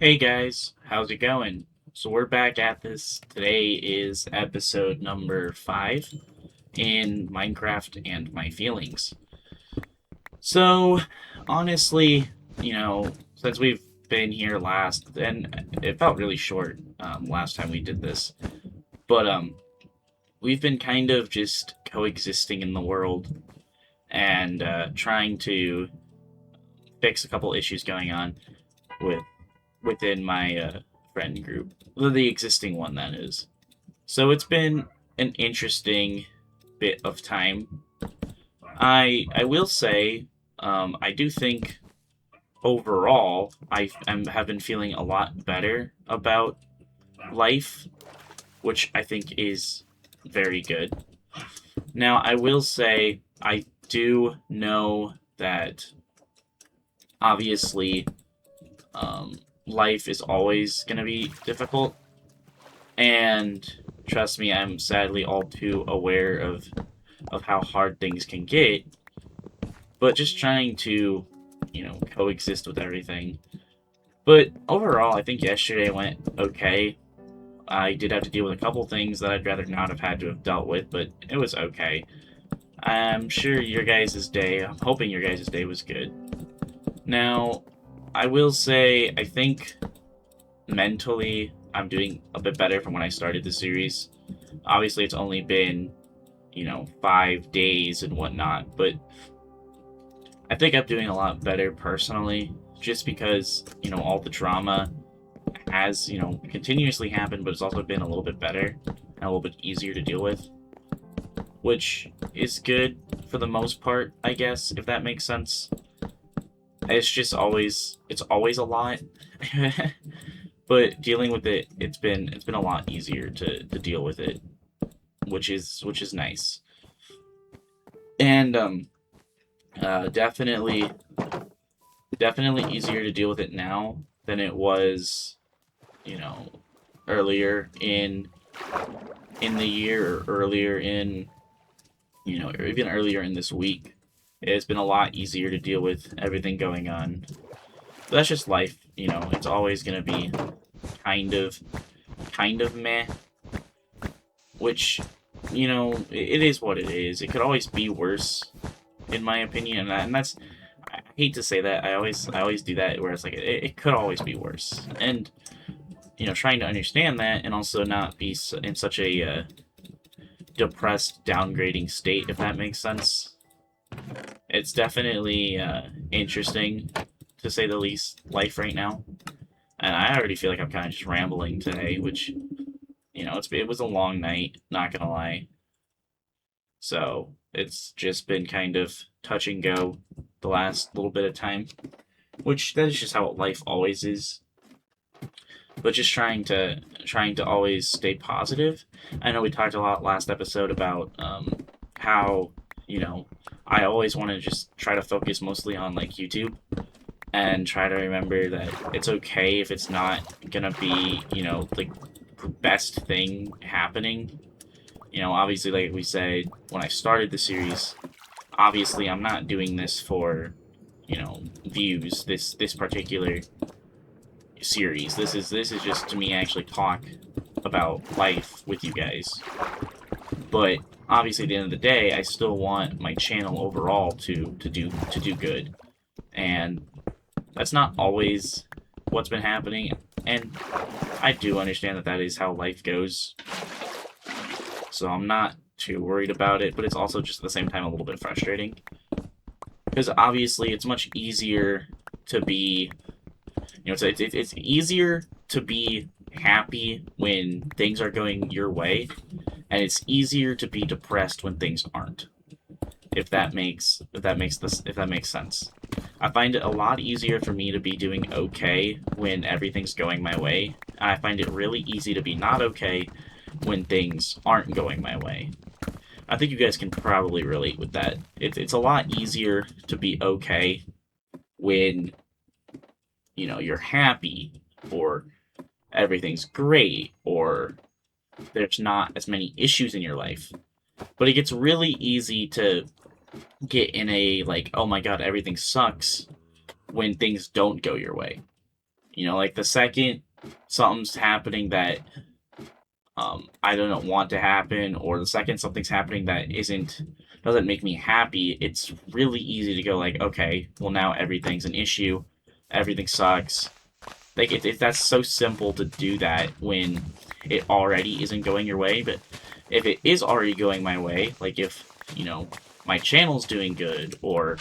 Hey guys, how's it going? So we're back at this. Today is episode number 5 in Minecraft and My Feelings. So, honestly, since we've been here last, and it felt really short last time we did this, but we've been kind of just coexisting in the world and trying to fix a couple issues going on with within my friend group, the existing one that is. So it's been an interesting bit of time. I will say, I do think overall have been feeling a lot better about life, which I think is very good. Now I will say I do know that obviously life is always going to be difficult. And trust me, I'm sadly all too aware of how hard things can get. But just trying to, coexist with everything. But overall, I think yesterday went okay. I did have to deal with a couple things that I'd rather not have had to have dealt with, but it was okay. I'm sure your guys' day, I'm hoping your guys' day was good. Now, I will say, I think mentally, I'm doing a bit better from when I started the series. Obviously, it's only been, 5 days and whatnot, but I think I'm doing a lot better personally, just because, all the drama has, continuously happened, but it's also been a little bit better and a little bit easier to deal with, which is good for the most part, I guess, if that makes sense. It's always a lot. But dealing with it, it's been a lot easier to deal with it, which is nice. And definitely easier to deal with it now than it was, you know, earlier in the year or earlier in, or even earlier in this week. It's been a lot easier to deal with everything going on. But that's just life, it's always gonna be kind of kind of meh, which it is what it is. It could always be worse, in my opinion, and that's I hate to say that. I always do that where it's like it could always be worse, and trying to understand that and also not be in such a depressed, downgrading state, if that makes sense. It's definitely interesting, to say the least, life right now. And I already feel like I'm kind of just rambling today, which, it was a long night, not gonna lie. So it's just been kind of touch and go the last little bit of time, which that is just how life always is. But just trying to always stay positive. I know we talked a lot last episode about how I always want to just try to focus mostly on like YouTube and try to remember that it's okay if it's not gonna be like the best thing happening. Obviously, like we said when I started the series, obviously I'm not doing this for views. This particular series, this is just to me actually talk about life with you guys. But obviously, at the end of the day, I still want my channel overall to do good, and that's not always what's been happening. And I do understand that that is how life goes, so I'm not too worried about it. But it's also just at the same time a little bit frustrating because obviously it's much easier to be, it's easier to be happy when things are going your way, and it's easier to be depressed when things aren't. If that makes sense. I find it a lot easier for me to be doing okay when everything's going my way. I find it really easy to be not okay when things aren't going my way. I think you guys can probably relate with that. It's a lot easier to be okay when you're happy, or everything's great, or there's not as many issues in your life. But it gets really easy to get in a like, oh my god, everything sucks when things don't go your way. You know, like the second something's happening that I don't want to happen, or the second something's happening that doesn't make me happy, it's really easy to go like, okay, well now everything's an issue, everything sucks. Like that's so simple to do that when it already isn't going your way. But if it is already going my way, like if my channel's doing good or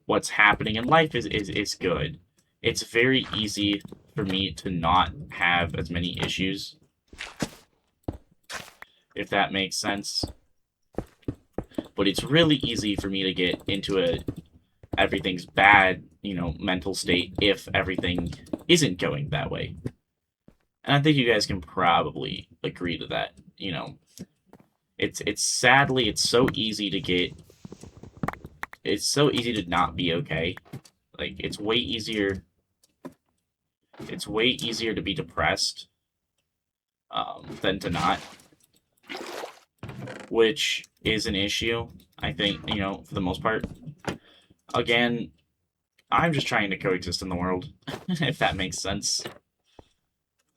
what's happening in life is good, it's very easy for me to not have as many issues, if that makes sense. But it's really easy for me to get into a everything's bad, mental state if everything isn't going that way. And I think you guys can probably agree to that. It's sadly it's so easy to get. It's so easy to not be okay. Like it's way easier. It's way easier to be depressed than to not, which is an issue. I think for the most part. Again, I'm just trying to coexist in the world, if that makes sense.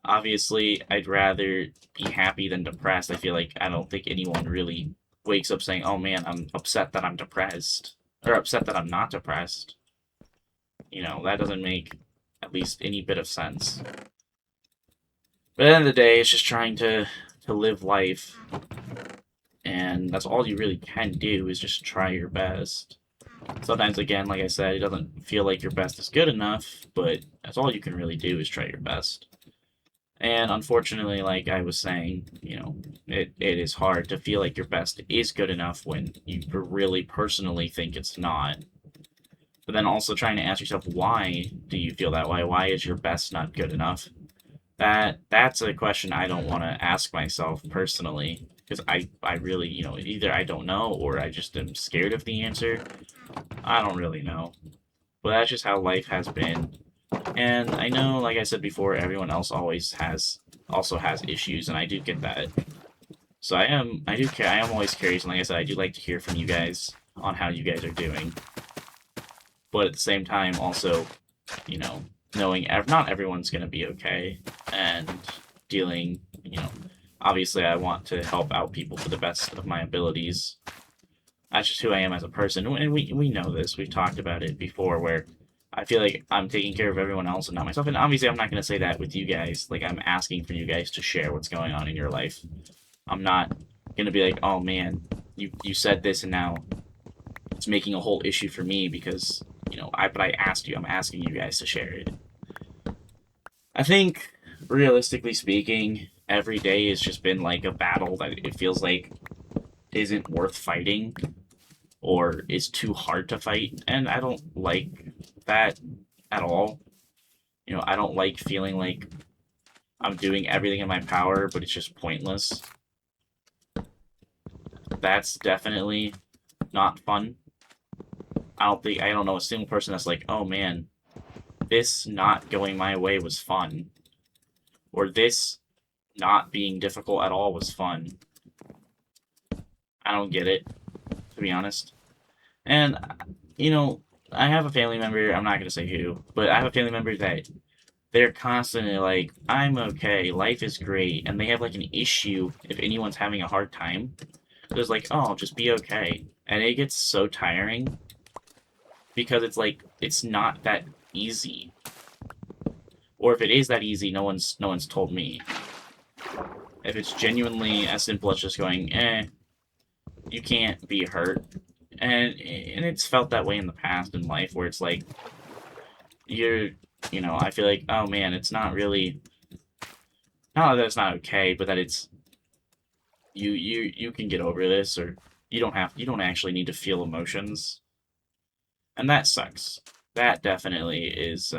Obviously, I'd rather be happy than depressed. I don't think anyone really wakes up saying, oh man, I'm upset that I'm depressed. Or upset that I'm not depressed. That doesn't make at least any bit of sense. But at the end of the day, it's just trying to live life. And that's all you really can do is just try your best. Sometimes, again, like I said, it doesn't feel like your best is good enough, but that's all you can really do is try your best. And unfortunately, like I was saying, it is hard to feel like your best is good enough when you really personally think it's not. But then also trying to ask yourself, why do you feel that way? Why is your best not good enough? That's a question I don't want to ask myself personally, because I really, either I don't know or I just am scared of the answer. I don't really know. But that's just how life has been. And I know, like I said before, everyone else also has issues, and I do get that. So I am always curious, and like I said, I do like to hear from you guys on how you guys are doing. But at the same time, also, knowing not everyone's gonna be okay, and dealing, obviously I want to help out people to the best of my abilities. That's just who I am as a person, and we know this. We've talked about it before, where I feel like I'm taking care of everyone else and not myself. And obviously, I'm not going to say that with you guys. Like, I'm asking for you guys to share what's going on in your life. I'm not going to be like, oh man, you said this and now it's making a whole issue for me because, but I asked you. I'm asking you guys to share it. I think, realistically speaking, every day has just been like a battle that it feels like isn't worth fighting or is too hard to fight. And I don't like that at all. I don't like feeling like I'm doing everything in my power, but it's just pointless. That's definitely not fun. I don't know a single person that's like, oh man, this not going my way was fun. Or this not being difficult at all was fun. I don't get it, to be honest. And, I have a family member, I'm not going to say who, but I have a family member that they're constantly like, I'm okay, life is great, and they have like an issue if anyone's having a hard time. It's like, oh, just be okay. And it gets so tiring because it's like, it's not that easy. Or if it is that easy, no one's told me. If it's genuinely as simple as just going, you can't be hurt. And it's felt that way in the past in life where it's like, I feel like, oh man, it's not really, not that it's not okay, but that it's, you can get over this, or you don't actually need to feel emotions. And that sucks. That definitely is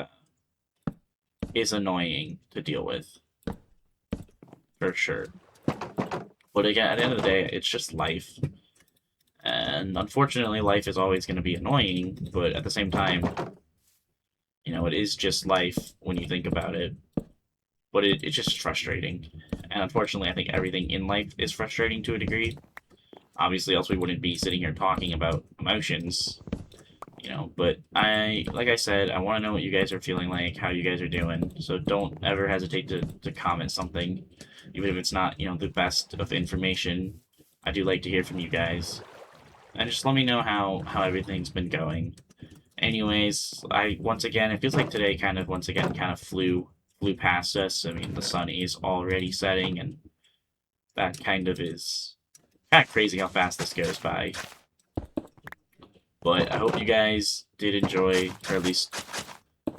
annoying to deal with. For sure. But again, at the end of the day, it's just life. And unfortunately, life is always going to be annoying, but at the same time, it is just life when you think about it. But it's just frustrating. And unfortunately, I think everything in life is frustrating to a degree. Obviously, else we wouldn't be sitting here talking about emotions. you know, but like I said, I want to know what you guys are feeling like, how you guys are doing. So don't ever hesitate to comment something, even if it's not, the best of information. I do like to hear from you guys. And just let me know how everything's been going. Anyways, once again, it feels like today once again kind of flew past us. I mean, the sun is already setting, and that kind of is kind of crazy how fast this goes by. But I hope you guys did enjoy, or at least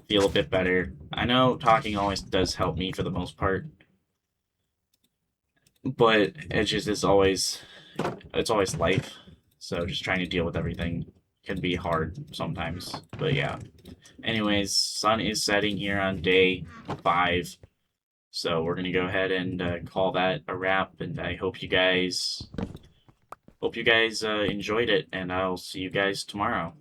feel a bit better. I know talking always does help me for the most part, but it's always life. So just trying to deal with everything can be hard sometimes. But yeah. Anyways, sun is setting here on day 5. So we're gonna go ahead and call that a wrap. And I hope you guys enjoyed it, and I'll see you guys tomorrow.